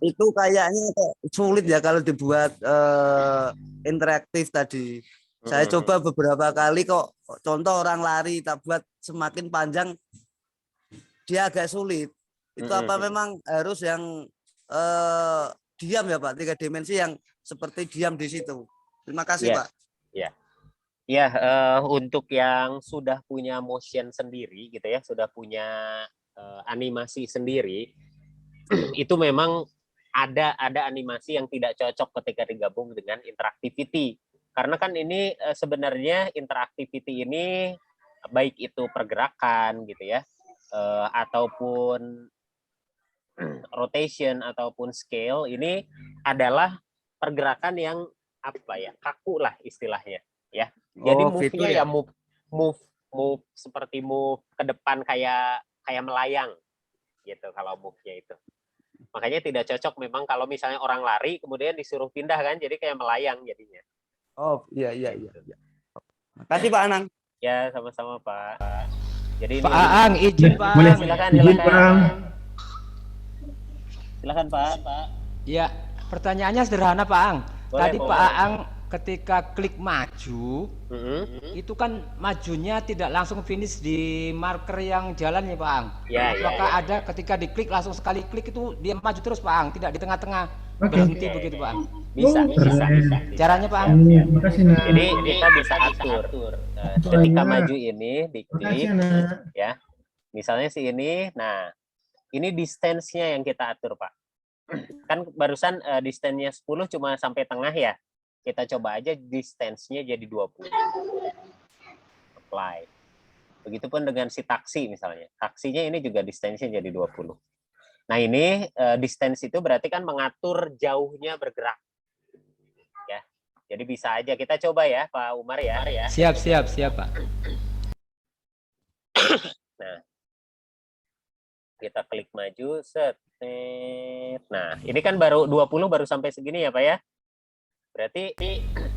Itu kayaknya kok sulit ya kalau dibuat interaktif tadi. Saya coba beberapa kali kok, contoh orang lari tak buat semakin panjang dia agak sulit. Itu apa memang harus yang diam ya Pak, 3 dimensi yang seperti diam di situ. Terima kasih Pak. Ya, untuk yang sudah punya motion sendiri gitu ya, sudah punya animasi sendiri, itu memang ada animasi yang tidak cocok ketika digabung dengan interactivity. Karena kan ini sebenarnya interactivity ini baik itu pergerakan gitu ya, ataupun rotation ataupun scale, ini adalah pergerakan yang apa ya, kaku lah istilahnya ya. Jadi move-nya ya move seperti move ke depan kayak melayang gitu kalau move-nya itu. Makanya tidak cocok memang kalau misalnya orang lari kemudian disuruh pindah kan, jadi kayak melayang jadinya. Oh iya. Makasih Pak Anang. Ya sama-sama Pak. Jadi Pak Aang izin Pak. Boleh silakan. Silakan Pak. Ya, pertanyaannya sederhana Pak Aang. Tadi boleh. Pak Aang ketika klik maju, itu kan majunya tidak langsung finish di marker yang jalan ya Pak Aang. Apakah ada ketika diklik langsung sekali klik itu dia maju terus Pak Aang, tidak di tengah-tengah berhenti begitu Pak Aang? Bisa. Caranya Pak Aang? Jadi kita bisa atur. Ketika maju ini diklik ya. Misalnya si ini, nah ini distance-nya yang kita atur Pak. Kan barusan distance-nya 10 cuma sampai tengah ya. Kita coba aja distance-nya jadi 20. Apply. Begitupun dengan si taksi misalnya. Taksinya ini juga distance-nya jadi 20. Nah ini distance itu berarti kan mengatur jauhnya bergerak. Ya. Jadi bisa aja kita coba ya Pak Umar ya. Siap Pak. Nah. Kita klik maju, set. Nah, ini kan baru 20 baru sampai segini ya Pak ya. Berarti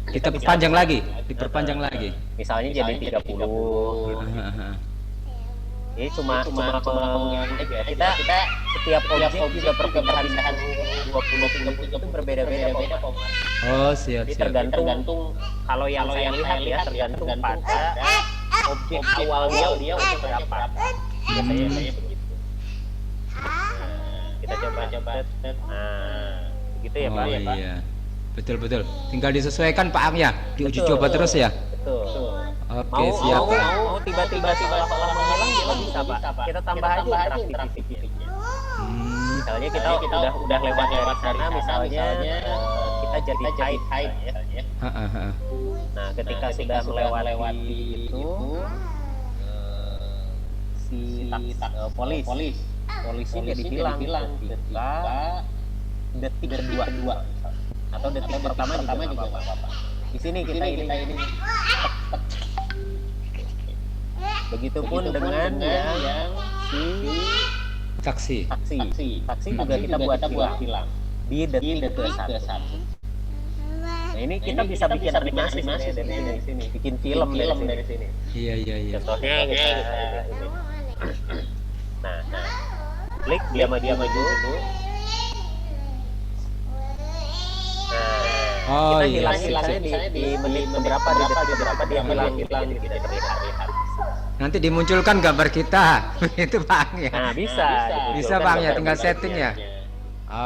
kita panjang lagi, diperpanjang lagi. Misalnya jadi 30. Ini cuma aja. Kita setiap objek juga perpindahan 20 itu berbeda-beda Pak. Oh, siap. Tergantung kalau yang saya lihat ya, tergantung pada objek awalnya dia untuk berapa. Biasanya begitu. Kita coba. Nah, begitu ya Pak. Iya. Betul. Tinggal disesuaikan Pak Ang ya. Diuji coba terus ya. Betul. Oke, siap. Mau tiba-tiba seolah-olah menghilang juga bisa Pak. Kita tambah aja interaktivitasnya. Misalnya kita udah lewat sana misalnya kita jadi hide ya. Nah, ketika sudah melewati itu si polisi jadi hilang ketika detik kedua atau detik pertama juga apa-apa. Di sini kita ini. Begitupun dengan yang si Taksi juga kita buat hilang di detik ke-1. Nah, ini kita bisa bikin animasi dari sini, bikin film dari sini. Iya. Contohnya kita ini. Nah, klik dia maju dulu. Oh kita iya. hilangnya di menit berapa, di detik berapa dia hilang jadi tidak terlihat. Nanti dimunculkan gambar kita, begitu Pak Ang ya. Nah, bisa Pak Ang ya, tinggal setting ya.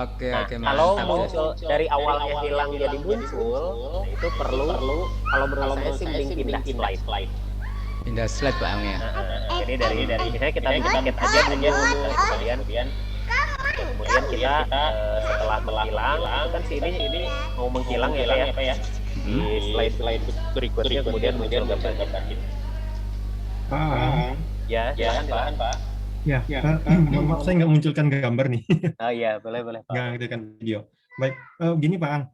Oke, kalau muncul dari awalnya hilang jadi muncul, itu perlu kalau menurut saya sih mending pindah slide. Pindah slide Pak Ang ya. Jadi dari misalnya kita bikin aja dulu kemudian kita setelah menghilang itu kan ini mau menghilang ya Pak ya. Di slide berikutnya kemudian muncul gambar kita. Pak. Ya, silakan Pak. Ya, maaf saya nggak munculkan gambar nih. Oh iya, boleh Pak. Nggak munculkan video. Baik, gini Pak Ang.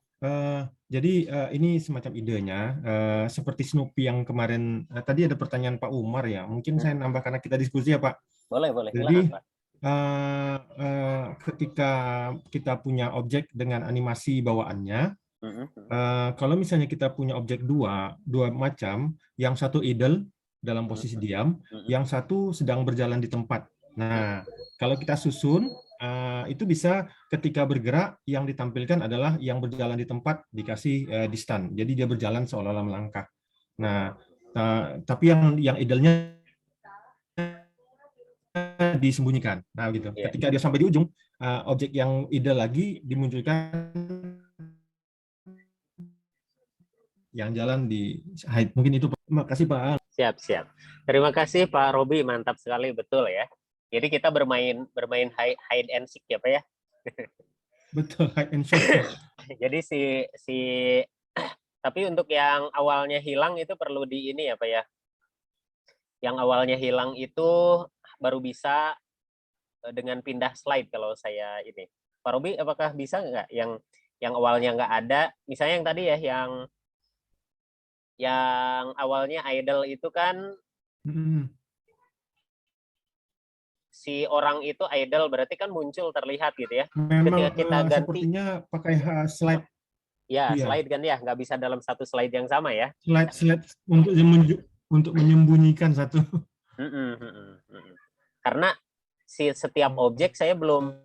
Jadi ini semacam idenya, seperti Snoopy yang kemarin, tadi ada pertanyaan Pak Umar ya, mungkin saya nambah karena kita diskusi ya Pak. Boleh. Jadi, Pak. Ketika kita punya objek dengan animasi bawaannya, kalau misalnya kita punya objek dua macam, yang satu idle dalam posisi diam, yang satu sedang berjalan di tempat. Nah, kalau kita susun itu bisa ketika bergerak yang ditampilkan adalah yang berjalan di tempat dikasih distan. Jadi dia berjalan seolah-olah melangkah. Nah, tapi yang idealnya disembunyikan. Nah, gitu. Yeah. Ketika dia sampai di ujung, objek yang ideal lagi dimunculkan yang jalan di hide. Mungkin itu. Terima kasih Pak. Siap. Terima kasih Pak Robi, mantap sekali, betul ya. Jadi kita bermain hide and seek ya Pak ya. Betul, hide and seek. Jadi tapi untuk yang awalnya hilang itu perlu di ini ya Pak ya. Yang awalnya hilang itu baru bisa dengan pindah slide kalau saya ini. Pak Robi, apakah bisa nggak yang awalnya nggak ada, misalnya yang tadi ya, yang awalnya idle itu kan si orang itu idle, berarti kan muncul terlihat gitu ya. Memang ketika kita ganti, sepertinya pakai slide. Ya, iya. Slide kan ya, nggak bisa dalam satu slide yang sama ya. Slide untuk menyembunyikan satu. Karena setiap objek saya belum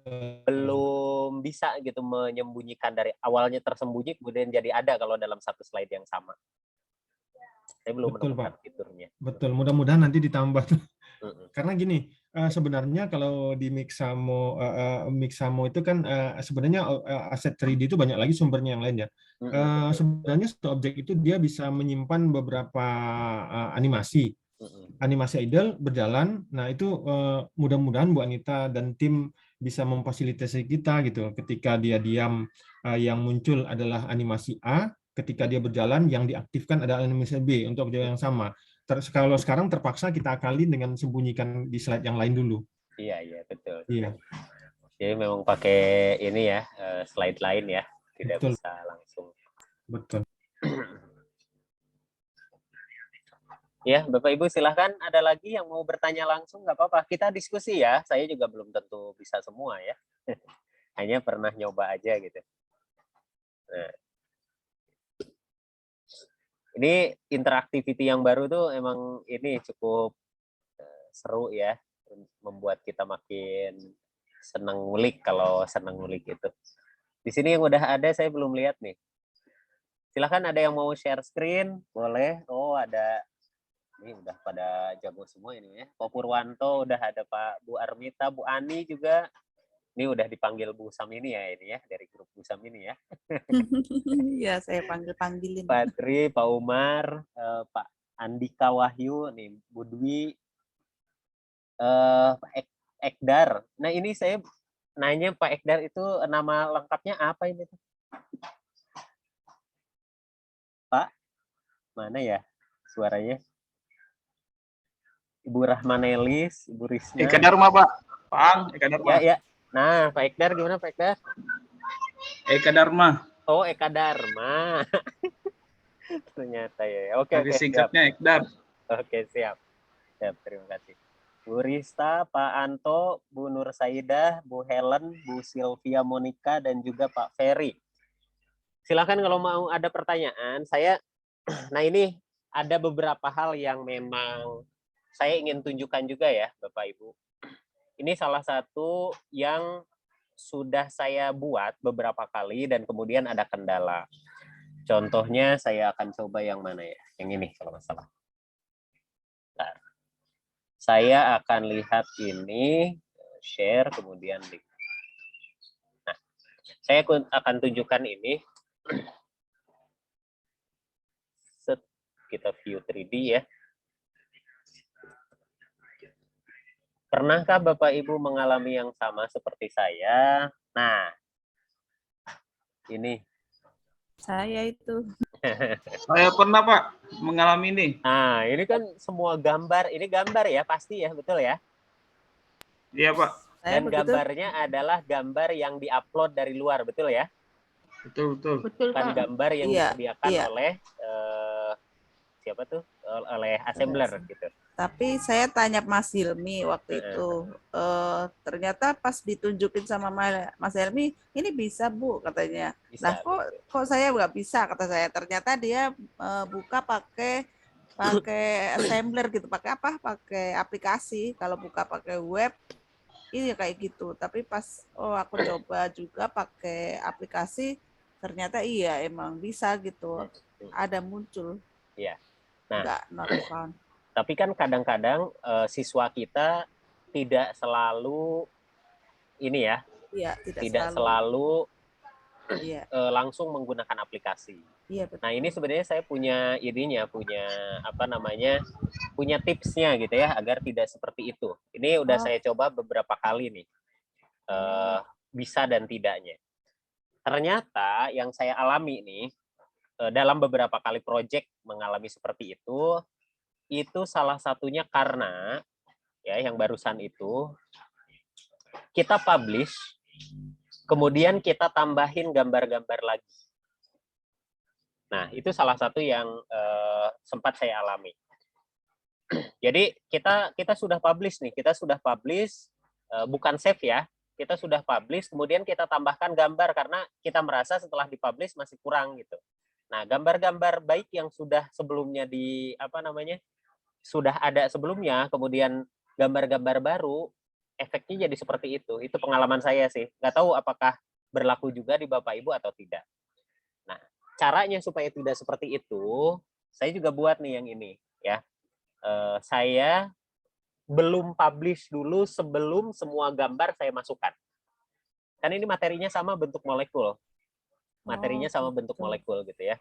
bisa gitu menyembunyikan dari awalnya tersembunyi kemudian jadi ada kalau dalam satu slide yang sama. Saya belum menemukan fiturnya. Betul, mudah-mudahan nanti ditambah. Karena gini, sebenarnya kalau di Mixamo itu kan sebenarnya aset 3D itu banyak lagi sumbernya yang lain ya. Sebenarnya satu objek itu dia bisa menyimpan beberapa animasi idle berjalan. Nah itu mudah-mudahan Bu Anita dan tim bisa memfasilitasi kita gitu. Ketika dia diam, yang muncul adalah animasi A. Ketika dia berjalan, yang diaktifkan adalah animasi B untuk objek yang sama. Kalau sekarang terpaksa kita akalin dengan sembunyikan di slide yang lain dulu. Iya betul. Iya. Jadi memang pakai ini ya, slide lain ya, tidak betul. Bisa langsung. Betul. Ya, Bapak Ibu silahkan, ada lagi yang mau bertanya langsung, nggak apa-apa. Kita diskusi ya, saya juga belum tentu bisa semua ya. Hanya pernah nyoba aja gitu. Nah. Ini interaktiviti yang baru tuh emang ini cukup seru ya, membuat kita makin senang ngulik kalau senang ngulik itu. Di sini yang udah ada saya belum lihat nih. Silahkan, ada yang mau share screen, boleh. Oh ada, ini udah pada jago semua ini ya. Pak Purwanto udah ada, Pak Bu Armita, Bu Ani juga. Ini udah dipanggil Bu Sam ini ya, dari grup Bu Sam ini ya. Iya, saya panggilin. Pak Tri, Pak Umar, Pak Andika Wahyu, nih Bu Dwi, Pak Ekdar. Nah ini saya nanya Pak Ekdar itu nama lengkapnya apa ini? Pak, mana ya suaranya? Ibu Rahmanelis, Ibu Risna. Eka Dharma, Pak. Pak, Eka Dharma. Ya. Nah, Pak Ekdar gimana Pak Ekdar? Eka Dharma. Oh, Eka Dharma. Ternyata ya. Oke. Singkatnya Ekdar. Oke, siap. Terima kasih. Bu Rista, Pak Anto, Bu Nur Saidah, Bu Helen, Bu Sylvia Monica, dan juga Pak Ferry. Silakan kalau mau ada pertanyaan. Nah ini ada beberapa hal yang memang saya ingin tunjukkan juga ya, Bapak Ibu. Ini salah satu yang sudah saya buat beberapa kali dan kemudian ada kendala. Contohnya saya akan coba yang mana ya? Yang ini kalau nggak salah. Bentar. Saya akan lihat ini, share, kemudian link. Nah, saya akan tunjukkan ini. Kita view 3D ya. Pernahkah Bapak Ibu mengalami yang sama seperti saya? Nah, ini. Saya itu. Saya pernah Pak mengalami ini. Nah, ini kan semua gambar. Ini gambar ya, pasti ya, betul ya? Iya Pak. Dan gambarnya adalah gambar yang diupload dari luar, betul ya? Betul. Kan gambar yang disediakan oleh siapa tuh? Oleh assembler gitu. Tapi saya tanya Mas Hilmi waktu itu, ternyata pas ditunjukin sama Mas Hilmi, ini bisa Bu katanya. Nah kok saya nggak bisa kata saya. Ternyata dia buka pakai assembler gitu, pakai apa? Pakai aplikasi. Kalau buka pakai web iya kayak gitu. Tapi pas aku coba juga pakai aplikasi, ternyata iya emang bisa gitu. Ada muncul. Iya. Nah, Nggak not found. Tapi kan kadang-kadang siswa kita tidak selalu ini ya, Iya, tidak selalu iya. Langsung menggunakan aplikasi. Iya, betul. Nah, ini sebenarnya saya punya ininya, punya apa namanya, punya tipsnya gitu ya, agar tidak seperti itu. Ini udah saya coba beberapa kali nih, bisa dan tidaknya. Ternyata yang saya alami nih, dalam beberapa kali project mengalami seperti itu salah satunya karena ya yang barusan itu kita publish, kemudian kita tambahin gambar-gambar lagi. Nah, itu salah satu yang sempat saya alami. Jadi kita sudah publish nih, bukan save ya, kita sudah publish, kemudian kita tambahkan gambar karena kita merasa setelah dipublish masih kurang gitu. Nah, gambar-gambar baik yang sudah sebelumnya sudah ada sebelumnya, kemudian gambar-gambar baru, efeknya jadi seperti itu. Itu pengalaman saya sih. Nggak tahu apakah berlaku juga di Bapak Ibu atau tidak. Nah, caranya supaya tidak seperti itu, saya juga buat nih yang ini ya. Saya belum publish dulu sebelum semua gambar saya masukkan. Kan ini materinya sama bentuk molekul. Materinya sama bentuk molekul gitu ya.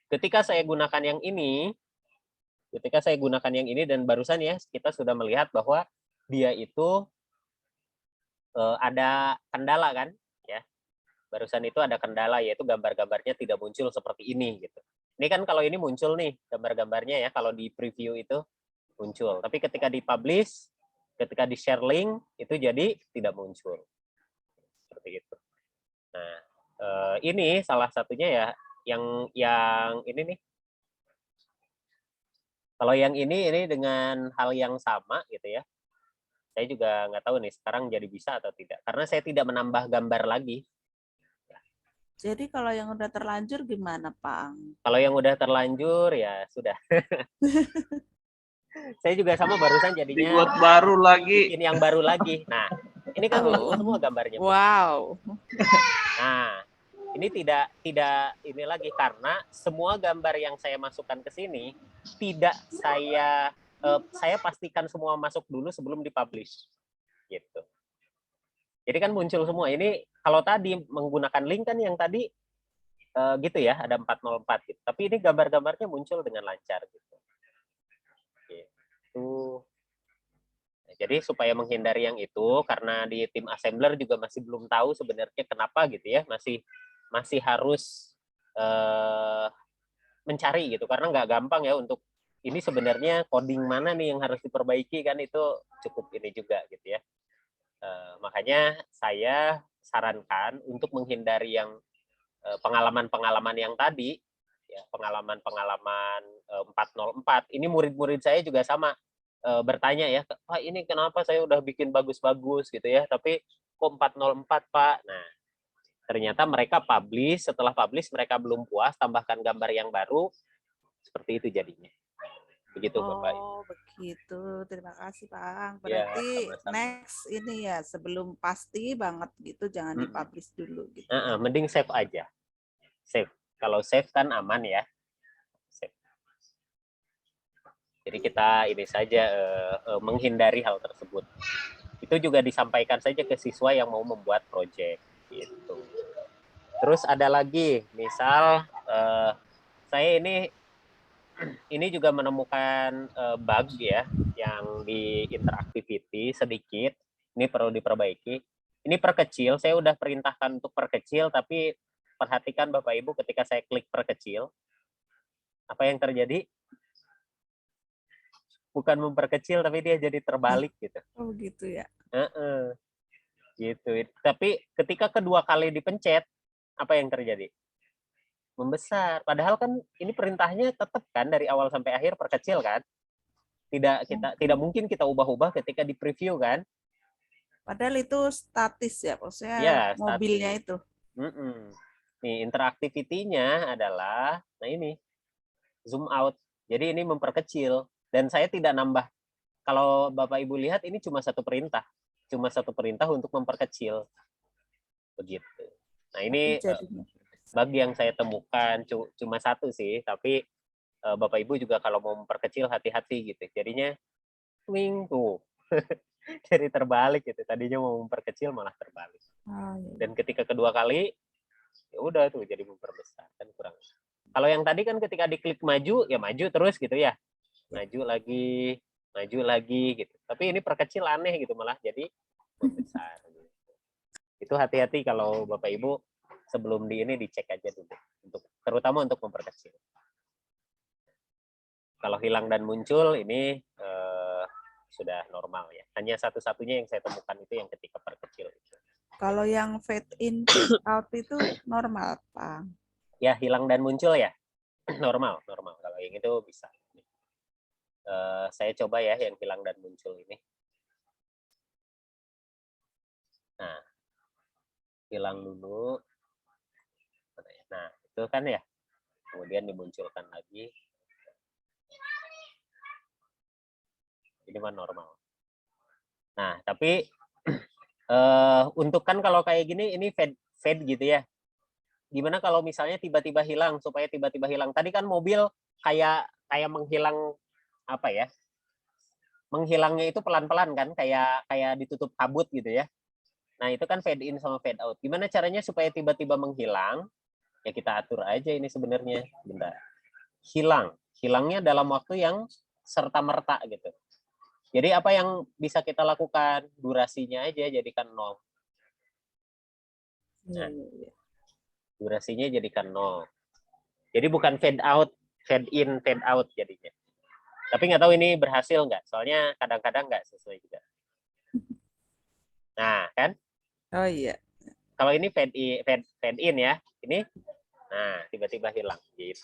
Ketika saya gunakan yang ini dan barusan ya kita sudah melihat bahwa dia itu ada kendala kan ya. Barusan itu ada kendala, yaitu gambar-gambarnya tidak muncul seperti ini gitu. Ini kan kalau ini muncul nih gambar-gambarnya ya, kalau di preview itu muncul. Tapi ketika di-publish, ketika di-share link, itu jadi tidak muncul. Seperti itu. Nah, ini salah satunya ya, yang ini nih. Kalau yang ini dengan hal yang sama gitu ya. Saya juga nggak tahu nih sekarang jadi bisa atau tidak. Karena saya tidak menambah gambar lagi. Jadi kalau yang udah terlanjur gimana, Pak? Kalau yang udah terlanjur ya sudah. Saya juga sama barusan jadinya dibuat baru lagi. bikin yang baru lagi. Nah, ini kan muncul semua gambarnya. Wow. Nah, ini tidak ini lagi karena semua gambar yang saya masukkan ke sini tidak saya pastikan semua masuk dulu sebelum dipublish. Gitu. Jadi kan muncul semua. Ini kalau tadi menggunakan link kan yang tadi gitu ya, ada 404 gitu. Tapi ini gambar-gambarnya muncul dengan lancar gitu. Jadi supaya menghindari yang itu, karena di tim assembler juga masih belum tahu sebenarnya kenapa gitu ya, masih harus mencari gitu, karena nggak gampang ya untuk ini sebenarnya coding mana nih yang harus diperbaiki kan, itu cukup ini juga gitu ya. Makanya saya sarankan untuk menghindari yang pengalaman-pengalaman yang tadi, ya, pengalaman-pengalaman 404, ini murid-murid saya juga sama bertanya ya, Pak ini kenapa saya udah bikin bagus-bagus gitu ya, tapi kok 404 Pak? Nah, ternyata mereka publish, setelah publish mereka belum puas, tambahkan gambar yang baru, seperti itu jadinya. Begitu Bapak. Oh, begitu. Terima kasih, Pak. Berarti ya, next ini ya, sebelum pasti banget gitu, jangan dipublish dulu gitu. Mending save aja. Save. Kalau save kan aman ya. Save. Jadi kita ini saja menghindari hal tersebut. Itu juga disampaikan saja ke siswa yang mau membuat proyek gitu. Terus ada lagi, misal saya ini juga menemukan bug ya yang di interactivity sedikit. Ini perlu diperbaiki. Ini perkecil, saya udah perintahkan untuk perkecil, tapi perhatikan Bapak Ibu ketika saya klik perkecil, apa yang terjadi? Bukan memperkecil, tapi dia jadi terbalik gitu. Oh gitu ya. Gitu. Tapi ketika kedua kali dipencet, apa yang terjadi? Membesar. Padahal kan ini perintahnya tetap kan dari awal sampai akhir perkecil kan? Tidak mungkin kita ubah-ubah ketika di preview kan? Padahal itu statis ya, maksudnya ya, mobilnya statis. Itu. Nih interactivity-nya adalah, nah ini zoom out. Jadi ini memperkecil dan saya tidak nambah kalau Bapak Ibu lihat ini cuma satu perintah untuk memperkecil begitu. Nah ini bug yang saya temukan cuma satu sih, tapi Bapak Ibu juga kalau mau memperkecil hati-hati gitu. Jadinya swing tuh. Jadi terbalik gitu. Tadinya mau memperkecil malah terbalik. Dan ketika kedua kali ya udah tuh jadi memperbesar kan kurang. Kalau yang tadi kan ketika diklik maju ya maju terus gitu ya. Maju lagi gitu. Tapi ini perkecil aneh gitu malah jadi membesar. Gitu. Itu hati-hati kalau Bapak Ibu sebelum di ini dicek aja dulu terutama untuk memperkecil. Kalau hilang dan muncul ini sudah normal ya. Hanya satu-satunya yang saya temukan itu yang ketika perkecil itu. Kalau yang fade in, fade out itu normal, Pak? Ya, hilang dan muncul ya. normal. Kalau yang itu bisa. Saya coba ya yang hilang dan muncul ini. Nah, hilang dulu. Nah, itu kan ya. Kemudian dimunculkan lagi. Ini mah normal. Nah, tapi untuk kan kalau kayak gini ini fade gitu ya. Gimana kalau misalnya tiba-tiba hilang supaya tiba-tiba hilang. Tadi kan mobil kayak menghilang apa ya? Menghilangnya itu pelan-pelan kan kayak ditutup kabut gitu ya. Nah, itu kan fade in sama fade out. Gimana caranya supaya tiba-tiba menghilang? Ya kita atur aja ini sebenarnya. Bentar. Hilangnya dalam waktu yang serta-merta gitu. Jadi apa yang bisa kita lakukan? Durasinya aja jadikan 0. Nah, durasinya jadikan 0. Jadi bukan fade out, fade in, fade out jadinya. Tapi nggak tahu ini berhasil nggak? Soalnya kadang-kadang nggak sesuai juga. Nah, kan? Oh iya. Kalau ini fade in ya. Ini, nah tiba-tiba hilang. Gitu.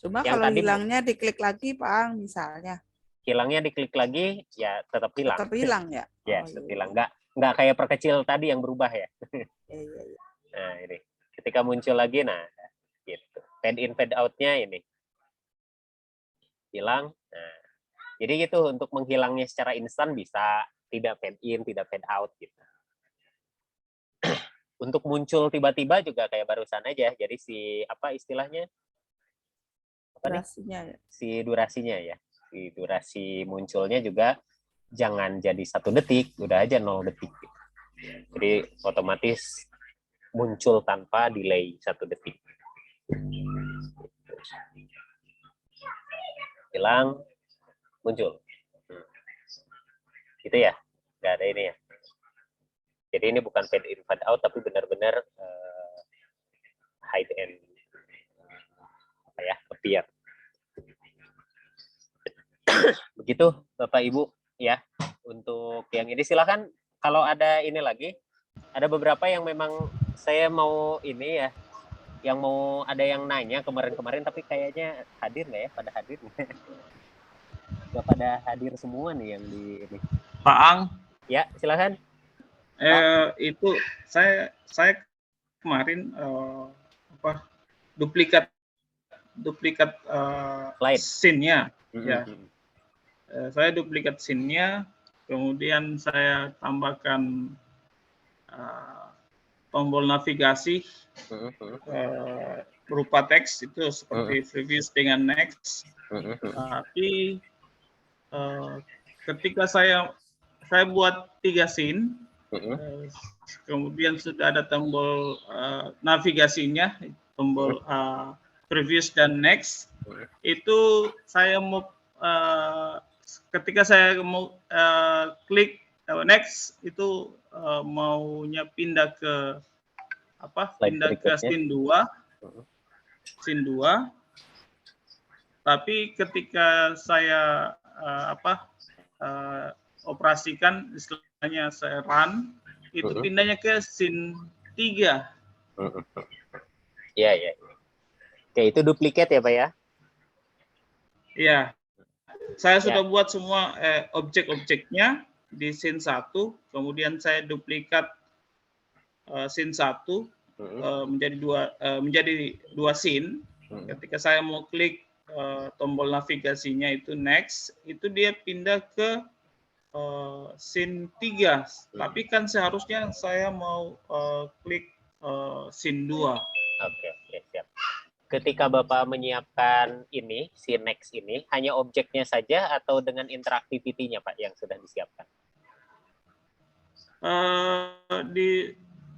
Cuma yang kalau hilangnya diklik lagi, Pak Ang, misalnya. Hilangnya diklik lagi ya tetap hilang. Tetap hilang ya. Ya, tetap hilang. Nggak kayak perkecil tadi yang berubah ya. Iya. Nah, ini. Ketika muncul lagi nah gitu. Fade in fade out-nya ini. Hilang. Nah. Jadi gitu untuk menghilangnya secara instan bisa tidak fade in, tidak fade out gitu. Untuk muncul tiba-tiba juga kayak barusan aja. Jadi si apa istilahnya? Apa durasinya nih? Si durasinya ya. Si durasi munculnya juga jangan jadi 1 detik, udah aja 0 detik. Jadi otomatis muncul tanpa delay 1 detik. Hilang, muncul. Gitu ya, nggak ada ini ya. Jadi ini bukan fade in, fade out, tapi benar-benar hide and appear. Begitu Bapak Ibu ya. Untuk yang ini silakan kalau ada ini lagi. Ada beberapa yang memang saya mau ini ya. Yang mau ada yang nanya kemarin-kemarin tapi kayaknya hadir nggak ya? Pada hadir. Nggak pada hadir semua nih yang di ini. Pak Ang. Ya, silakan. Itu saya kemarin duplikat scene-nya. Ya. Saya duplikat scene-nya, kemudian saya tambahkan tombol navigasi berupa teks itu seperti previous dengan next. Tapi ketika saya buat 3 scene, kemudian sudah ada tombol navigasinya, tombol previous dan next. Itu saya mau ketika saya mau klik next itu maunya pindah ke scene 2. Tapi ketika saya operasikan, istilahnya saya run, itu pindahnya ke scene 3. Iya. Oke, itu duplikat ya Pak ya? Iya. Saya sudah buat semua objek-objeknya di scene 1, kemudian saya duplikat scene 1 menjadi 2 scene. Ketika saya mau klik tombol navigasinya itu next, itu dia pindah ke scene 3, tapi kan seharusnya saya mau klik scene 2. Oke, siap. Ketika Bapak menyiapkan ini, si next ini, hanya objeknya saja atau dengan interaktivitinya, Pak, yang sudah disiapkan?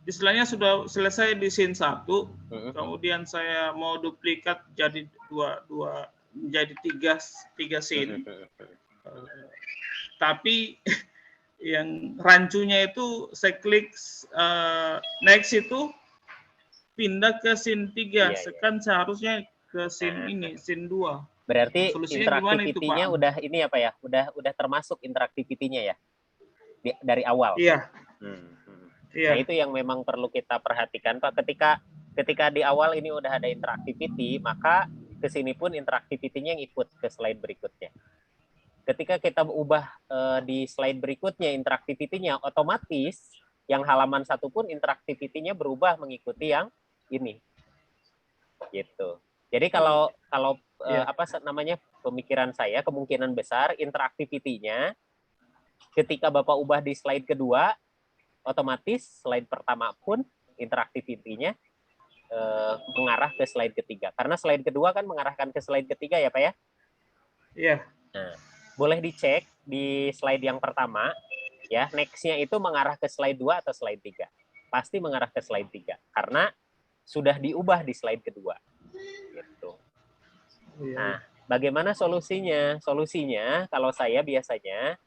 Istilahnya sudah selesai di scene 1, kemudian saya mau duplikat jadi jadi tiga scene. Tapi yang rancunya itu saya klik next itu pindah ke scene 3, kan seharusnya ke scene ini, scene 2. Berarti interaktivitinya udah ini ya Pak ya, udah termasuk interaktivitinya ya dari awal. Iya. Nah itu yang memang perlu kita perhatikan Pak. Ketika di awal ini udah ada interaktiviti, maka kesini pun interaktivitinya yang ikut ke slide berikutnya. Ketika kita ubah di slide berikutnya interaktivitinya, otomatis yang halaman 1 pun interaktivitinya berubah mengikuti yang ini. Gitu. Jadi kalau apa namanya pemikiran saya, kemungkinan besar interaktivitinya ketika Bapak ubah di slide kedua, otomatis slide pertama pun interaktivitinya mengarah ke slide ketiga. Karena slide kedua kan mengarahkan ke slide ketiga ya Pak ya? Iya. Nah, boleh dicek di slide yang pertama, ya next-nya itu mengarah ke slide 2 atau slide 3. Pasti mengarah ke slide 3, karena sudah diubah di slide kedua. Gitu. Nah, bagaimana solusinya? Solusinya, kalau saya biasanya,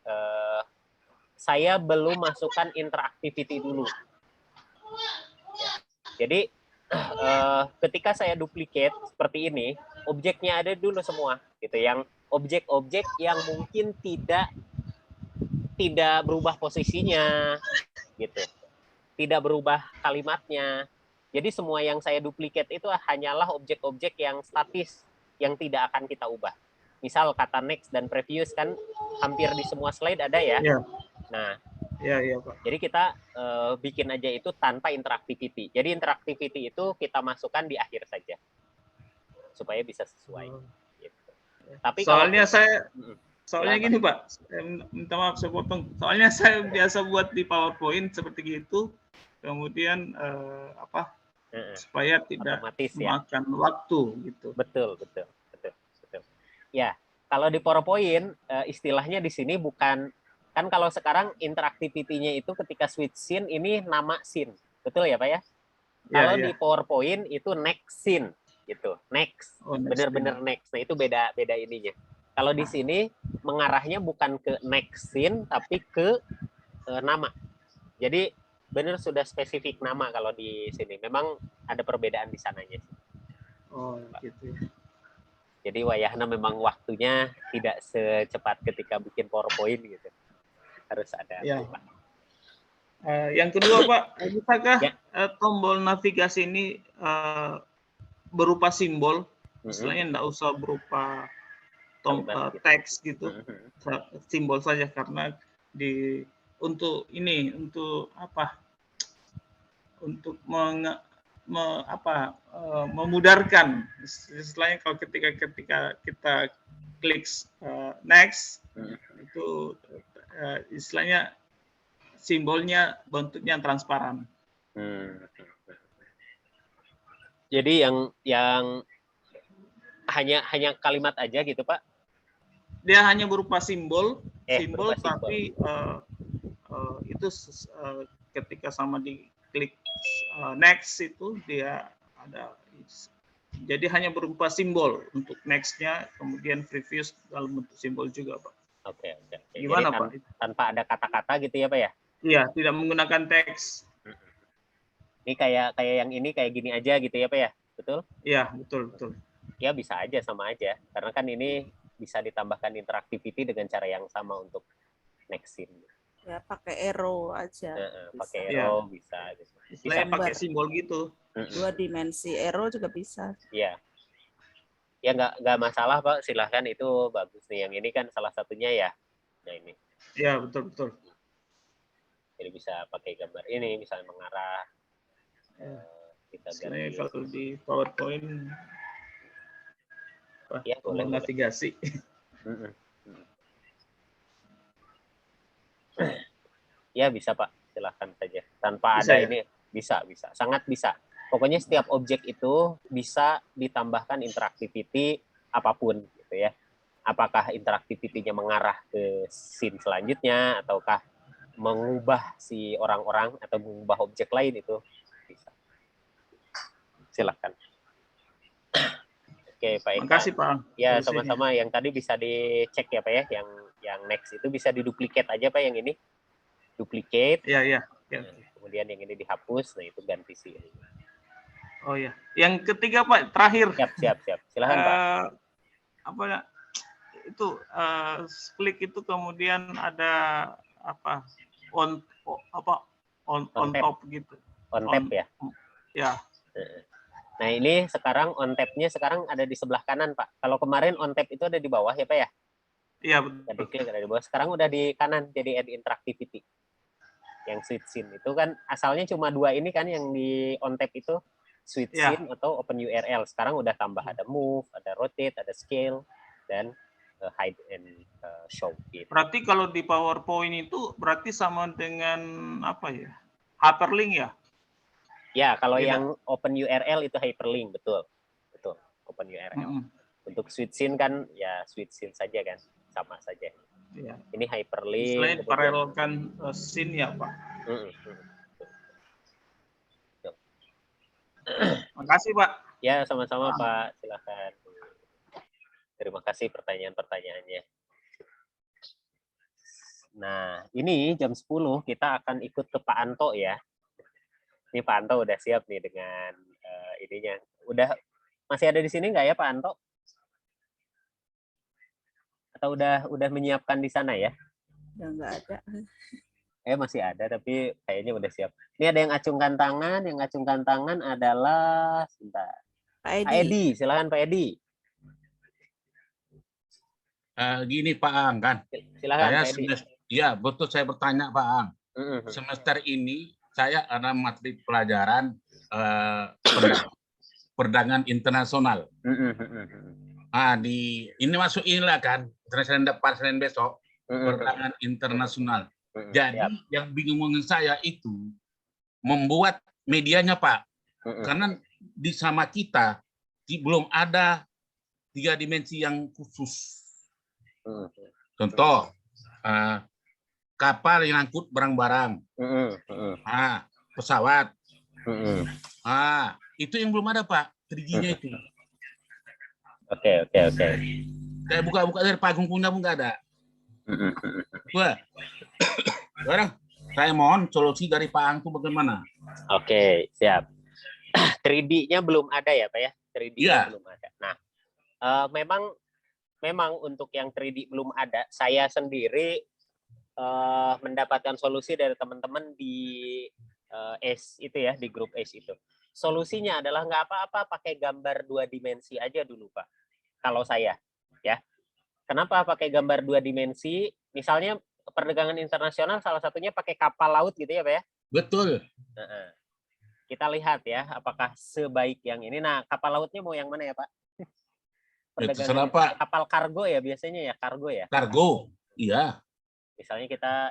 saya belum masukkan interaktiviti dulu. Jadi, ketika saya duplicate seperti ini, objeknya ada dulu semua, gitu. Yang objek-objek yang mungkin tidak berubah posisinya, gitu. Tidak berubah kalimatnya. Jadi semua yang saya duplicate itu hanyalah objek-objek yang statis, yang tidak akan kita ubah. Misal kata next dan previous kan hampir di semua slide ada ya. Iya. Nah, iya Pak. Jadi kita bikin aja itu tanpa interaktiviti. Jadi interaktiviti itu kita masukkan di akhir saja, supaya bisa sesuai. Gitu. Tapi soalnya gini Pak, minta maaf saya potong. Soalnya saya biasa buat di PowerPoint seperti gitu, kemudian supaya tidak memakan waktu gitu. Betul. Ya, kalau di PowerPoint istilahnya di sini bukan, kan kalau sekarang interaktivitinya itu ketika switch scene ini nama scene, betul ya Pak ya? Kalau di PowerPoint itu next scene gitu, next, bener-bener next. Nah itu beda ininya. Kalau di sini mengarahnya bukan ke next scene tapi ke nama. Jadi bener sudah spesifik nama kalau di sini. Memang ada perbedaan di sananya. Oh gitu. Jadi wayahna memang waktunya tidak secepat ketika bikin PowerPoint gitu. Harus ada. Ya. Yang kedua Pak, bisakah tombol navigasi ini berupa simbol? Istilahnya enggak usah berupa teks gitu, simbol saja, karena untuk memudarkan. Istilahnya kalau ketika kita klik next itu istilahnya simbolnya bentuknya transparan. Jadi yang hanya kalimat aja gitu Pak? Dia hanya berupa simbol, tapi itu ketika sama di klik next itu dia ada, jadi hanya berupa simbol untuk next-nya, kemudian previous dalam bentuk simbol juga Pak. Oke. Gimana jadi Pak? Tanpa ada kata-kata gitu ya Pak ya? Iya, tidak menggunakan teks. Ini kayak yang ini kayak gini aja gitu ya Pak ya? Betul? Iya, betul. Ya bisa aja, sama aja. Karena kan ini bisa ditambahkan interaktiviti dengan cara yang sama untuk next scene. Ya pakai arrow aja. Pakai arrow bisa. Bisa pakai simbol gitu. 2 dimensi arrow juga bisa. Iya. Ya nggak masalah Pak, silahkan, itu bagus nih. Yang ini kan salah satunya ya. Nah ini. Iya betul. Jadi bisa pakai gambar ini, misalnya mengarah. Kita ganti. Kalau di PowerPoint ya, boleh navigasi. Ya bisa Pak, silahkan saja. Tanpa Bisa, ada ya? ini bisa, sangat bisa. Pokoknya setiap objek itu bisa ditambahkan interactivity apapun gitu ya. Apakah interactivity-nya mengarah ke scene selanjutnya ataukah mengubah si orang-orang atau mengubah objek lain, itu bisa. Silahkan. Oke Pak Eka. Makasih Pak. Ya sama-sama. Yang tadi bisa dicek ya Pak ya. Yang next itu bisa diduplikat aja Pak, yang ini. Duplicate. Iya. Nah, kemudian yang ini dihapus. Nah itu ganti sih. Oh ya. Yang ketiga Pak, terakhir. Siap. Silahkan Pak. Apa ya? Itu klik itu kemudian ada apa? On top gitu. On tap ya. Ya. Nah ini sekarang on tap-nya sekarang ada di sebelah kanan Pak. Kalau kemarin on tap itu ada di bawah ya Pak ya? Iya betul. Jadi klik ada di bawah. Sekarang udah di kanan, jadi add interactivity. Yang switch scene itu kan asalnya cuma 2 ini kan yang di on tap itu, switch scene atau open URL. Sekarang udah tambah ada move, ada rotate, ada scale, dan hide and show. Gitu. Berarti kalau di PowerPoint itu berarti sama dengan apa ya? Hyperlink ya? Ya, kalau yang open URL itu hyperlink, betul. Open URL. Untuk switch scene kan ya switch scene saja kan, sama saja. Ya. Ini hyperlink. Selain paralelkan scene ya Pak. Makasih Pak. Ya sama-sama Pak, silakan. Terima kasih pertanyaan-pertanyaannya. Nah ini jam 10 kita akan ikut ke Pak Anto ya. Ini Pak Anto udah siap nih dengan ininya. Masih ada di sini nggak ya Pak Anto? Atau udah menyiapkan di sana ya? Ya nggak ada. Masih ada tapi kayaknya udah siap. Ini ada yang acungkan tangan. Yang acungkan tangan adalah sebentar. Pak Edi, silakan Pak Edi. Gini Pak Ang kan. Silakan Saya Pak Edi. Ya betul, saya bertanya Pak Ang. Semester ini saya ada materi pelajaran perdagangan internasional. Ini masuk inilah kan, Senin besok perdagangan internasional. Jadi yang bingungin saya itu membuat medianya Pak, karena di sama kita belum ada 3 dimensi yang khusus. Contoh kapal yang angkut barang-barang, pesawat, itu yang belum ada Pak, 3G-nya itu. Oke. Kayak buka-buka dari panggung punya pun nggak ada. Wah, sekarang saya mohon solusi dari Pak Ang itu bagaimana? Oke, siap. 3D-nya belum ada ya Pak ya? 3D-nya belum ada. Nah, memang untuk yang 3D belum ada, saya sendiri mendapatkan solusi dari teman-teman di ACE itu ya, di grup ACE itu. Solusinya adalah nggak apa-apa pakai gambar 2 dimensi aja dulu Pak. Kalau saya, ya. Kenapa pakai gambar 2 dimensi? Misalnya perdagangan internasional salah satunya pakai kapal laut gitu ya Pak ya? Betul. Kita lihat ya, apakah sebaik yang ini. Nah, kapal lautnya mau yang mana ya Pak? Perdagangan Pak. Kapal kargo ya biasanya ya, kargo ya? Kargo, iya. Misalnya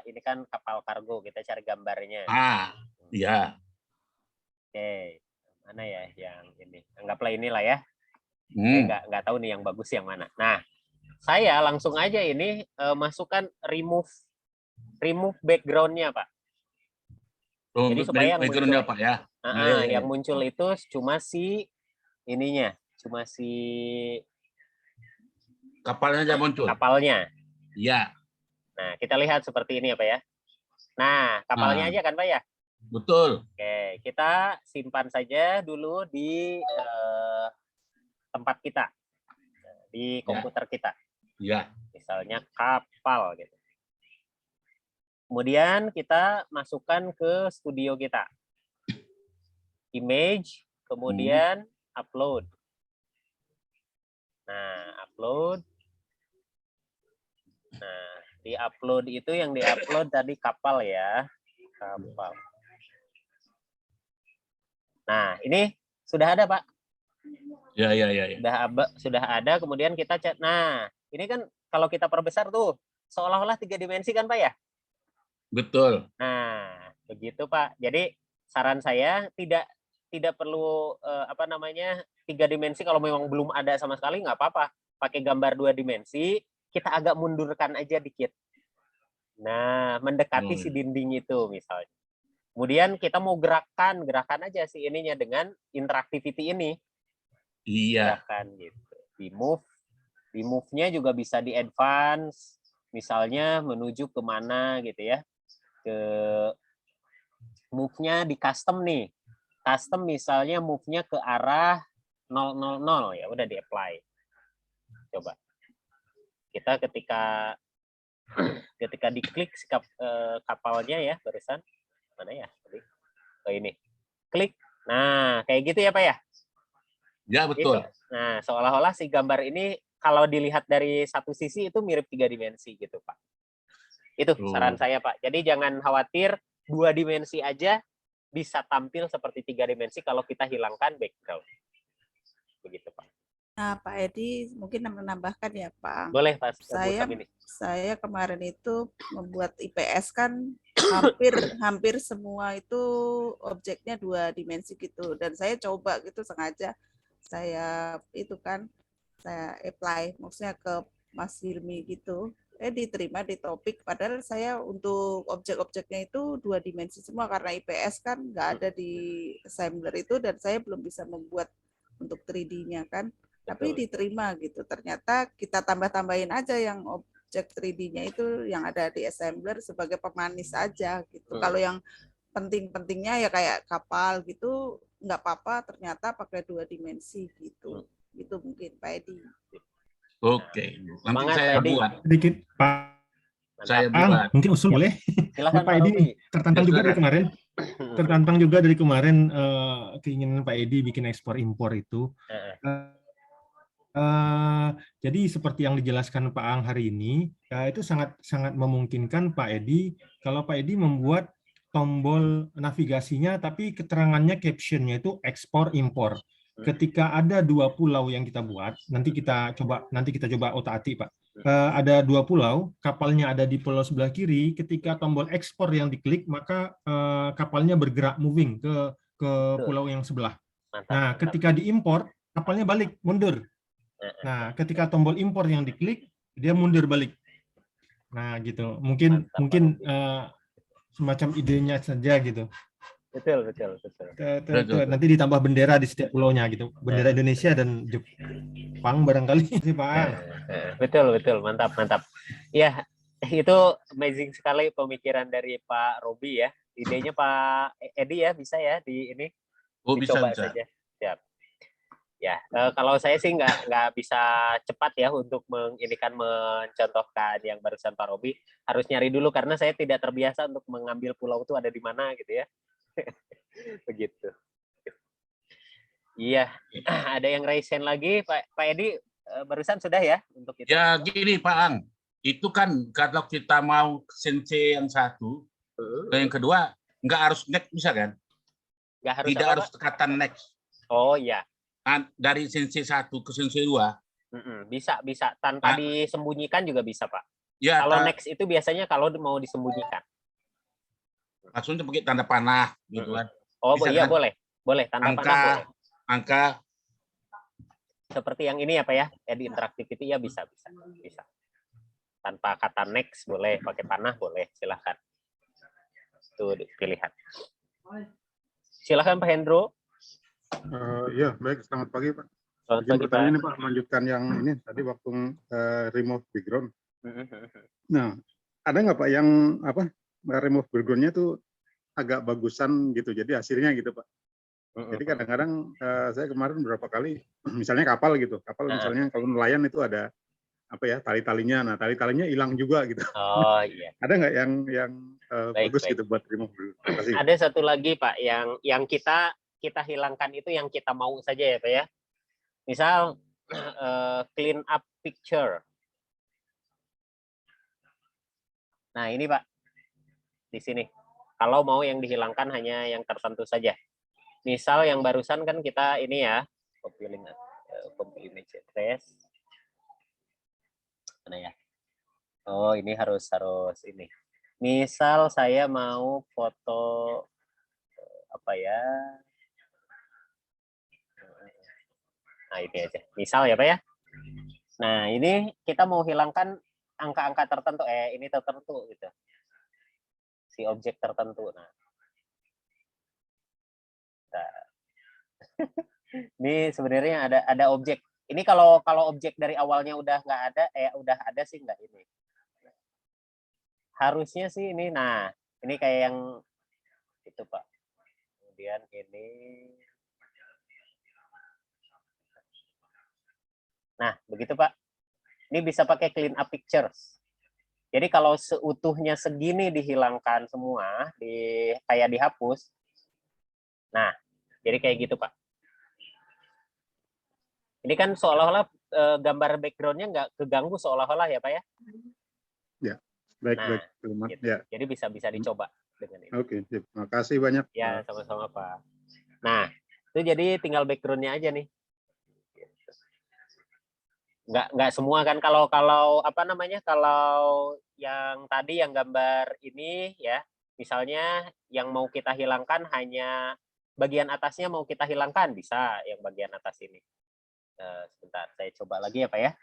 ini kan kapal kargo, kita cari gambarnya. Iya. Oke, mana ya yang ini? Anggaplah inilah ya. Saya nggak tahu nih yang bagus yang mana. Nah, saya langsung aja ini masukkan remove background-nya Pak. Jadi supaya yang muncul, Pak ya. Yang muncul itu cuma si ininya, cuma si kapalnya aja muncul. Kapalnya. Iya. Nah, kita lihat seperti ini ya Pak ya. Nah, kapalnya aja kan Pak ya? Betul. Oke, kita simpan saja dulu di tempat kita, di komputer kita. Iya. Misalnya kapal gitu. Kemudian kita masukkan ke studio kita. Image, kemudian upload. Nah, upload. Nah, di upload itu yang di-upload tadi kapal ya. Kapal. Nah, ini sudah ada, Pak. Ya. Sudah ada, kemudian kita cek. Nah, ini kan kalau kita perbesar tuh seolah-olah 3 dimensi kan, Pak ya? Betul. Nah, begitu Pak. Jadi saran saya tidak perlu apa namanya 3 dimensi kalau memang belum ada sama sekali nggak apa-apa. Pakai gambar 2 dimensi, kita agak mundurkan aja dikit. Nah, mendekati si dinding itu misalnya. Kemudian kita mau gerakan aja si ininya dengan interactivity ini. Iya. Gerakan gitu. Di move-nya juga bisa di advance, misalnya menuju kemana gitu ya. Ke move-nya di custom nih. Custom misalnya move-nya ke arah 000 ya udah di apply. Coba. Kita ketika diklik kapalnya ya barusan mana ya tadi? Oh ini. Klik. Nah, kayak gitu ya Pak ya? Ya, betul. Nah, seolah-olah si gambar ini kalau dilihat dari satu sisi itu mirip 3 dimensi gitu, Pak. Itu saran saya, Pak. Jadi jangan khawatir 2 dimensi aja bisa tampil seperti 3 dimensi kalau kita hilangkan background. Begitu, Pak. Nah, Pak Edi mungkin menambahkan ya, Pak. Boleh, Pak. Saya kemarin itu membuat IPS kan hampir semua itu objeknya 2 dimensi gitu, dan saya coba gitu sengaja saya apply maksudnya ke Mas Hilmi gitu, diterima di topik, padahal saya untuk objek-objeknya itu 2 dimensi semua karena IPS kan nggak ada di assembler itu, dan saya belum bisa membuat untuk 3D-nya kan. Tapi diterima gitu. Ternyata kita tambah-tambahin aja yang objek 3D-nya itu yang ada di assembler sebagai pemanis aja gitu. Kalau yang penting-pentingnya ya kayak kapal gitu nggak apa-apa, ternyata pakai 2 dimensi gitu. Gitu mungkin Pak Edi. Oke, nanti saya buat. Sedikit Pak. Saya buat. Mungkin usul boleh? Silahkan Pak Edi tertantang juga dari kemarin. Tertantang juga dari kemarin keinginan Pak Edi bikin ekspor impor itu. Jadi seperti yang dijelaskan Pak Ang hari ini, itu sangat memungkinkan Pak Edi kalau Pak Edi membuat tombol navigasinya, tapi keterangannya captionnya itu ekspor impor. Ketika ada 2 pulau yang kita buat, nanti kita coba otak-atik Pak. Ada 2 pulau, kapalnya ada di pulau sebelah kiri. Ketika tombol ekspor yang diklik, maka kapalnya bergerak moving ke pulau yang sebelah. Nah, ketika diimpor, kapalnya balik mundur. Nah, ketika tombol impor yang diklik, dia mundur balik. Nah, gitu. Mungkin semacam idenya saja gitu. Betul. Nanti ditambah bendera di setiap pulaunya gitu. Bendera Indonesia dan Jepang barangkali sih, Pak. Betul. Mantap. Ya, itu amazing sekali pemikiran dari Pak Robi ya. Idenya Pak Edi ya, bisa ya di ini. Dicoba bisa. Saja. Siap. Ya, kalau saya sih nggak bisa cepat ya untuk mencontohkan yang barusan Pak Robi. Harus nyari dulu karena saya tidak terbiasa untuk mengambil pulau itu ada di mana gitu ya. Begitu. Iya, ada yang raise hand lagi, Pak Edi barusan sudah ya untuk itu. Ya gini Pak Ang, itu kan kalau kita mau sense yang satu, dan yang kedua nggak harus next bisa kan? Nggak harus. Tidak harus tekatan next. Oh iya. Dari sense 1 ke sense 2 bisa tanpa disembunyikan juga bisa Pak. Ya, kalau next itu biasanya kalau mau disembunyikan maksudnya pakai tanda panah gitu kan. Oh bisa, iya kan? boleh tanda panah boleh. Angka seperti yang ini ya Pak ya, di interactivity ya bisa tanpa kata next boleh, pakai panah boleh, silahkan. Itu pilihan. Silahkan Pak Hendro. Ya, baik. Selamat pagi, Pak. Selamat pagi, Pak. Ini, Pak, melanjutkan yang ini tadi waktu remove background. Nah, ada nggak Pak yang remove background-nya tuh agak bagusan gitu, jadi hasilnya gitu, Pak. Jadi kadang-kadang saya kemarin beberapa kali, misalnya kapal misalnya kalau nelayan itu ada tali-talinya. Nah, tali-talinya hilang juga gitu. Oh iya. Ada nggak yang bagus gitu buat remove background? Ada satu lagi Pak yang kita hilangkan itu yang kita mau saja ya Pak ya. Misal clean up picture. Nah ini Pak, di sini. Kalau mau yang dihilangkan hanya yang tertentu saja. Misal yang barusan kan kita ini ya, copy image address. Mana ya? Oh ini harus ini. Misal saya mau foto apa ya? Nah, ini aja. Misal ya, Pak ya. Nah, ini kita mau hilangkan angka-angka tertentu, ini tertentu gitu. Si objek tertentu. Nah. Ini sebenarnya ada objek. Ini kalau objek dari awalnya udah nggak ada, udah ada sih nggak ini. Harusnya sih ini. Nah, ini kayak yang itu, Pak. Kemudian ini. Nah, begitu, Pak. Ini bisa pakai clean up pictures. Jadi kalau seutuhnya segini dihilangkan semua, kayak dihapus. Nah, jadi kayak gitu, Pak. Ini kan seolah-olah gambar background-nya nggak keganggu seolah-olah ya, Pak ya? Ya, baik. Gitu. Ya. Jadi bisa dicoba dengan ini. Oke, terima kasih banyak. Ya, sama-sama, Pak. Nah, itu jadi tinggal background-nya aja nih. Nggak semua kan, kalau apa namanya, kalau yang tadi yang gambar ini ya, misalnya yang mau kita hilangkan hanya bagian atasnya mau kita hilangkan, bisa yang bagian atas ini. Sebentar, saya coba lagi ya, Pak ya.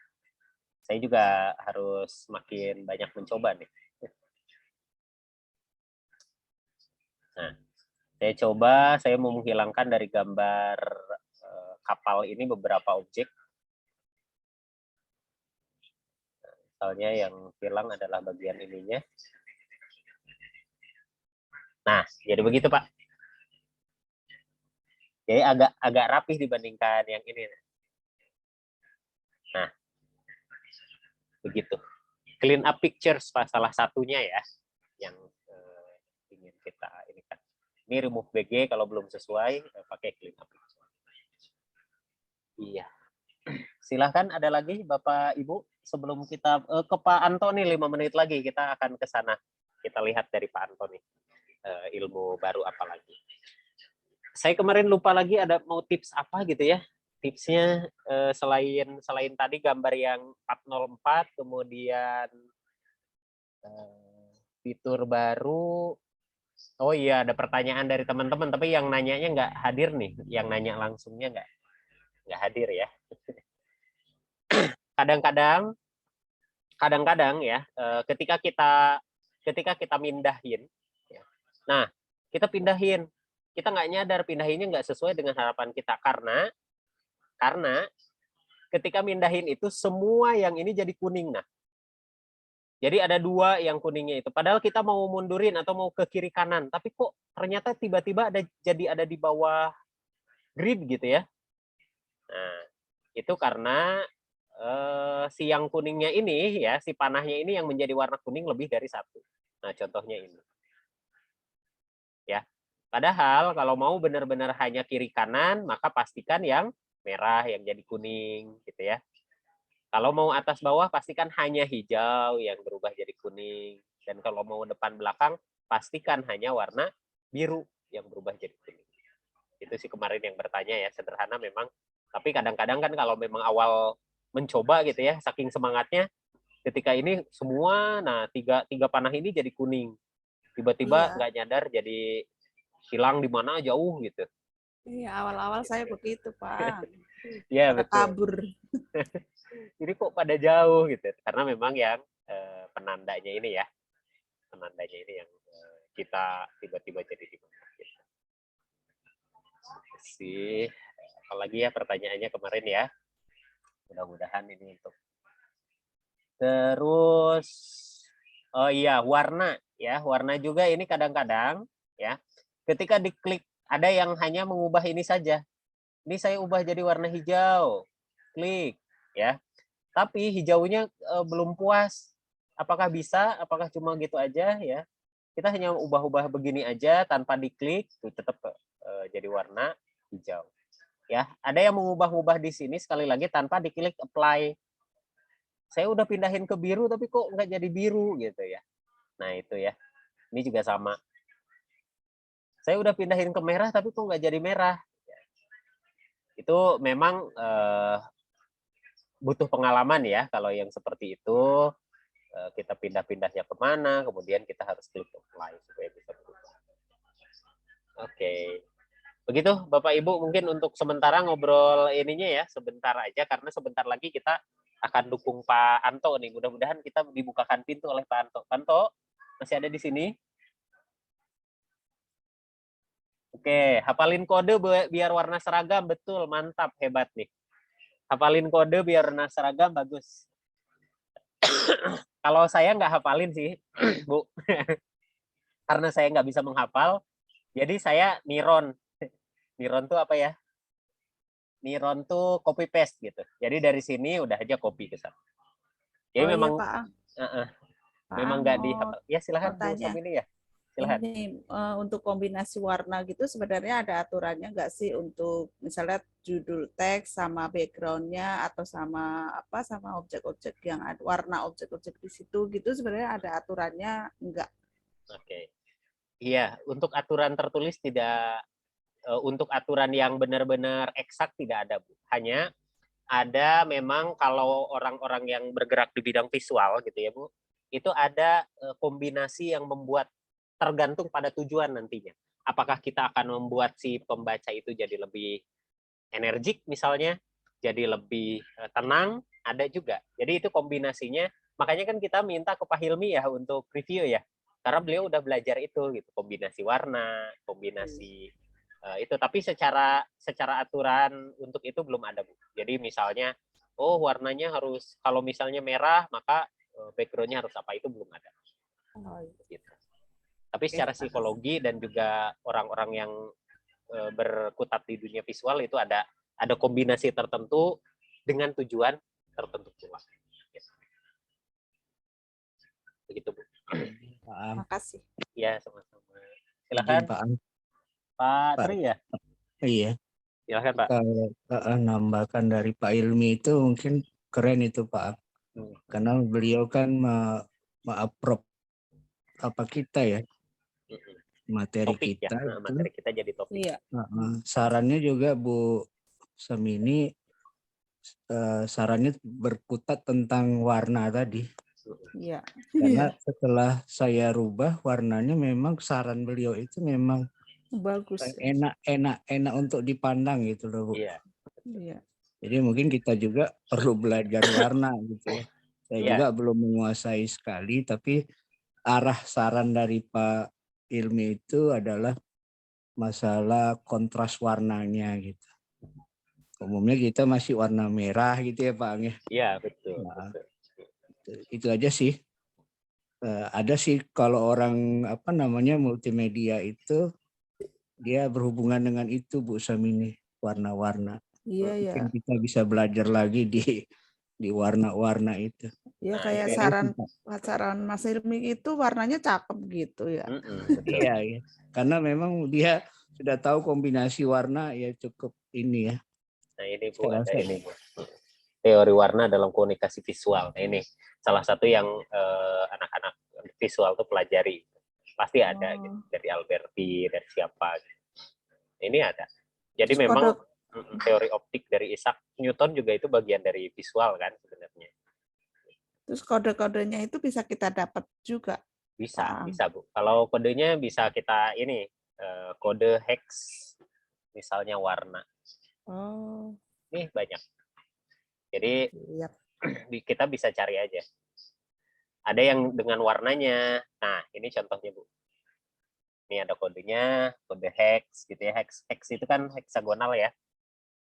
Saya juga harus makin banyak mencoba nih. Nah, saya mau menghilangkan dari gambar kapal ini beberapa objek. Misalnya yang hilang adalah bagian ininya. Nah, jadi begitu, Pak. Jadi agak rapih dibandingkan yang ini. Nah, begitu. Clean up pictures, Pak, salah satunya ya, yang ingin kita ini kan. Ini remove BG kalau belum sesuai, pakai clean up pictures. Iya. Silahkan, ada lagi Bapak Ibu, sebelum kita ke Pak Antoni 5 menit lagi, kita akan ke sana. Kita lihat dari Pak Antoni ilmu baru apa lagi. Saya kemarin lupa lagi ada mau tips apa gitu ya. Tipsnya selain tadi gambar yang 404, kemudian fitur baru. Oh iya, ada pertanyaan dari teman-teman, tapi yang nanyanya nggak hadir nih, yang nanya langsungnya nggak hadir ya. Kadang-kadang ya, ketika kita mindahin, ya, nah kita pindahin, kita nggak nyadar pindahinnya nggak sesuai dengan harapan kita, karena ketika mindahin itu semua yang ini jadi kuning. Nah, jadi ada 2 yang kuningnya itu, padahal kita mau mundurin atau mau ke kiri kanan, tapi kok ternyata tiba-tiba ada di bawah grid gitu ya. Nah, itu karena si yang kuningnya ini ya, si panahnya ini yang menjadi warna kuning lebih dari 1. Nah, contohnya ini. Ya. Padahal kalau mau benar-benar hanya kiri kanan, maka pastikan yang merah yang jadi kuning gitu ya. Kalau mau atas bawah, pastikan hanya hijau yang berubah jadi kuning. Dan kalau mau depan belakang, pastikan hanya warna biru yang berubah jadi kuning. Itu sih kemarin yang bertanya ya, sederhana memang. Tapi kadang-kadang kan kalau memang awal mencoba gitu ya, saking semangatnya, ketika ini semua, nah tiga panah ini jadi kuning. Tiba-tiba nggak nyadar jadi hilang di mana jauh gitu. Iya, awal-awal saya begitu, Pak. Iya, betul. Kabur. Jadi kok pada jauh gitu. Karena memang yang penandanya ini ya. Penandanya ini yang kita tiba-tiba jadi di mana gitu. Sih, apalagi ya pertanyaannya kemarin ya. Mudah-mudahan ini untuk. Terus oh iya, warna ya. Warna juga ini kadang-kadang ya. Ketika diklik, ada yang hanya mengubah ini saja. Ini saya ubah jadi warna hijau. Klik ya. Tapi hijaunya belum puas. Apakah bisa? Apakah cuma gitu aja ya? Kita hanya ubah-ubah begini aja tanpa diklik, tuh tetap jadi warna hijau. Ya, ada yang mengubah-ubah di sini sekali lagi tanpa diklik apply. Saya udah pindahin ke biru tapi kok nggak jadi biru gitu ya. Nah, itu ya. Ini juga sama. Saya udah pindahin ke merah tapi kok nggak jadi merah. Itu memang butuh pengalaman ya kalau yang seperti itu. kita pindah-pindahnya kemana, kemudian kita harus klik apply supaya bisa berubah. Oke. Begitu Bapak Ibu, mungkin untuk sementara ngobrol ininya ya, sebentar aja, karena sebentar lagi kita akan dukung Pak Anto nih. Mudah-mudahan kita dibukakan pintu oleh Pak Anto. Pak Anto, masih ada di sini? Oke, hafalin kode biar warna seragam, betul, mantap, hebat nih. Hafalin kode biar warna seragam, bagus. Kalau saya nggak hafalin sih, Bu. Karena saya nggak bisa menghafal, jadi saya niron. Niron tuh apa ya? Niron tuh copy paste gitu. Jadi dari sini udah aja copy ke sana. Jadi memang iya, memang nggak dihafal. Ya silahkan Bu Samini ya. Silahkan. Ini untuk kombinasi warna gitu sebenarnya ada aturannya nggak sih untuk misalnya judul teks sama backgroundnya atau sama apa sama objek-objek yang ada warna objek-objek di situ gitu sebenarnya ada aturannya enggak? Oke. Iya, untuk aturan tertulis tidak, untuk aturan yang benar-benar eksak tidak ada, Bu. Hanya ada memang kalau orang-orang yang bergerak di bidang visual gitu ya, Bu, itu ada kombinasi yang membuat tergantung pada tujuan nantinya. Apakah kita akan membuat si pembaca itu jadi lebih energik misalnya, jadi lebih tenang, ada juga. Jadi itu kombinasinya. Makanya kan kita minta ke Pak Hilmi ya untuk review ya. Karena beliau udah belajar itu gitu, kombinasi warna, kombinasi itu. Tapi secara aturan untuk itu belum ada, Bu. Jadi misalnya oh warnanya harus kalau misalnya merah maka background-nya harus apa, itu belum ada. Gitu. Tapi secara psikologi dan juga orang-orang yang berkutat di dunia visual itu ada kombinasi tertentu dengan tujuan tertentu pula. Begitu, Bu. Terima kasih. Ya, sama-sama. Silakan. Pak Tri ya? Iya. Silakan, Pak. Kalau nambahkan dari Pak Ilmi itu mungkin keren itu, Pak. Karena beliau kan approve apa kita ya, materi topik kita ya. Materi kita jadi topik. Iya. Sarannya juga Bu Samini, sarannya berkutat tentang warna tadi. Iya. Karena setelah saya rubah warnanya, memang saran beliau itu memang bagus, enak untuk dipandang gitu loh, Bu. Iya. Iya. Jadi mungkin kita juga perlu belajar warna gitu ya. Saya juga belum menguasai sekali, tapi arah saran dari Pak Ilmi itu adalah masalah kontras warnanya gitu. Umumnya kita masih warna merah gitu ya, Pak Ang. Iya, betul. Nah, itu aja sih. Ada sih kalau orang multimedia itu dia berhubungan dengan itu, Bu Samini, warna-warna. Iya, ya. Mungkin kita bisa belajar lagi di warna-warna itu. Ya kayak saran Mas Ilmi itu warnanya cakep gitu ya. Iya. Karena memang dia sudah tahu kombinasi warna ya, cukup ini ya. Nah ini Bu, ada ini Bu. Teori warna dalam komunikasi visual. Nah, ini salah satu yang anak-anak visual tuh pelajari. Pasti ada gitu, dari Alberti, dari siapa gitu. Ini ada. Jadi terus memang teori optik dari Isaac Newton juga itu bagian dari visual kan sebenarnya. Terus kode-kodenya itu bisa kita dapat juga? Bisa Bu. Kalau kodenya bisa kita ini kode hex misalnya warna. Oh. Nih banyak. Jadi kita bisa cari aja. Ada yang dengan warnanya. Nah, ini contohnya, Bu. Ini ada kodenya, kode hex gitu ya. Hex itu kan heksagonal ya.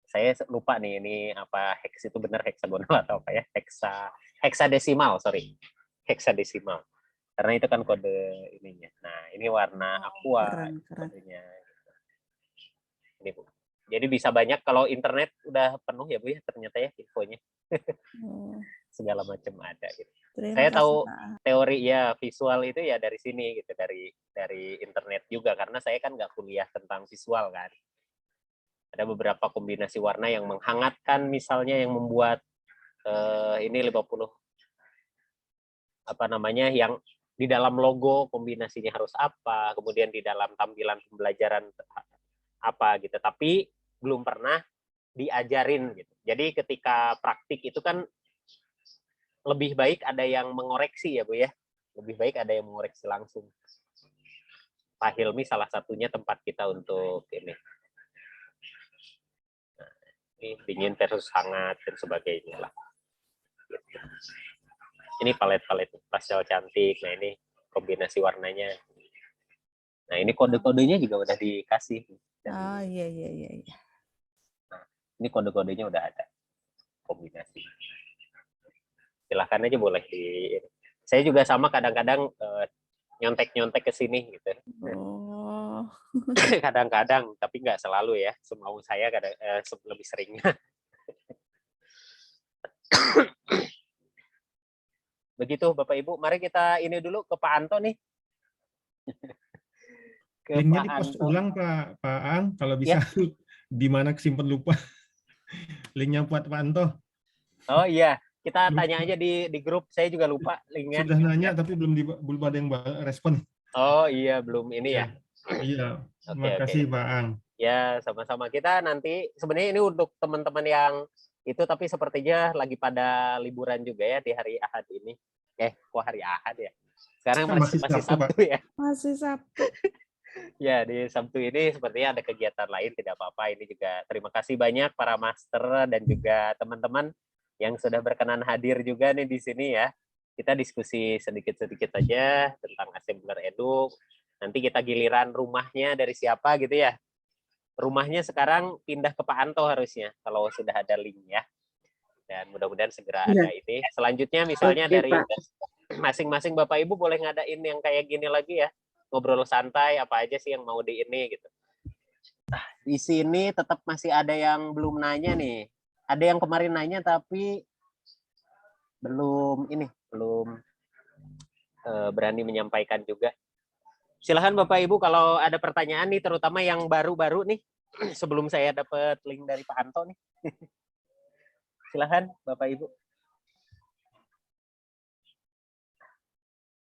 Saya lupa nih ini apa hex itu benar heksagonal atau apa ya? Heksadesimal, sorry. Heksadesimal. Karena itu kan kode ininya. Nah, ini warna aqua kodenya. Ini, Bu. Jadi bisa banyak, kalau internet udah penuh ya Bu ya ternyata ya infonya. Segala macam ada gitu. Saya tahu teori ya visual itu ya dari sini gitu, dari internet juga, karena saya kan nggak kuliah tentang visual kan. Ada beberapa kombinasi warna yang menghangatkan misalnya, yang membuat ini 50 yang di dalam logo kombinasinya harus apa, kemudian di dalam tampilan pembelajaran apa gitu, tapi belum pernah diajarin gitu. Jadi ketika praktik itu kan lebih baik ada yang mengoreksi ya Bu ya. Lebih baik ada yang mengoreksi langsung. Pak Hilmi salah satunya tempat kita untuk ini. Nah, ini dingin versus hangat dan sebagainya lah. Gitu. Ini palet-palet pastel cantik. Nah ini kombinasi warnanya. Nah ini kode-kodenya juga udah dikasih. Oh iya. Nah, ini kode-kodenya udah ada kombinasi. Silahkan aja boleh di. Saya juga sama kadang-kadang nyontek-nyontek ke sini gitu. Oh. Kadang-kadang, tapi nggak selalu ya. Semau saya kadang lebih seringnya. Begitu Bapak Ibu, mari kita ini dulu ke Pak Anto nih. Linknya di-post ulang Pak Ang, kalau bisa. Ya. Di mana kesimpan lupa. Linknya buat Pak Anto. Oh iya, kita tanya aja di grup. Saya juga lupa linknya. Sudah nanya tapi belum ada yang respon. Oh iya, belum ini ya. Iya. Terima kasih Pak Ang. Ya, sama-sama. Kita nanti sebenarnya ini untuk teman-teman yang itu, tapi sepertinya lagi pada liburan juga ya di hari Ahad ini. Kok hari Ahad ya? Sekarang masih Sabtu ya? Masih Sabtu. Ya, di Sabtu ini sepertinya ada kegiatan lain, tidak apa-apa. Ini juga terima kasih banyak para master dan juga teman-teman yang sudah berkenan hadir juga nih di sini ya. Kita diskusi sedikit-sedikit aja tentang Assembler Edu. Nanti kita giliran rumahnya dari siapa gitu ya. Rumahnya sekarang pindah ke Pak Anto harusnya, kalau sudah ada link ya. Dan mudah-mudahan segera ada ini. Selanjutnya misalnya dari masing-masing Bapak Ibu boleh ngadain yang kayak gini lagi ya. Ngobrol santai, apa aja sih yang mau di ini gitu. Di sini tetap masih ada yang belum nanya nih. Ada yang kemarin nanya tapi belum berani menyampaikan juga. Silahkan Bapak Ibu kalau ada pertanyaan nih, terutama yang baru-baru nih, sebelum saya dapat link dari Pak Anto nih. Silahkan Bapak Ibu.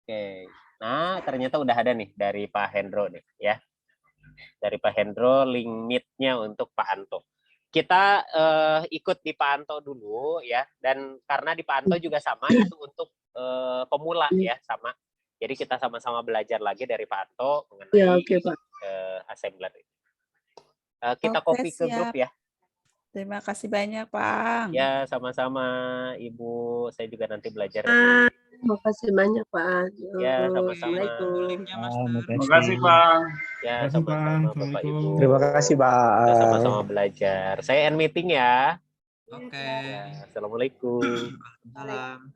Oke, nah ternyata udah ada nih dari Pak Hendro nih ya. Dari Pak Hendro link meet-nya untuk Pak Anto. Kita ikut di Pak Anto dulu ya, dan karena di Pak Anto juga sama itu untuk pemula ya, sama. Jadi kita sama-sama belajar lagi dari Pak Anto mengenai Assembler. Kita copy ke grup ya. Terima kasih banyak Pak. Ya sama-sama Ibu. Saya juga nanti belajar. Terima kasih banyak Pak. Ya sama-sama. Terima kasih Pak. Ya sama-sama Bapak Ibu. Terima kasih Pak. Kita sama-sama belajar. Saya end meeting ya. Oke. Ya, Assalamualaikum. Salam.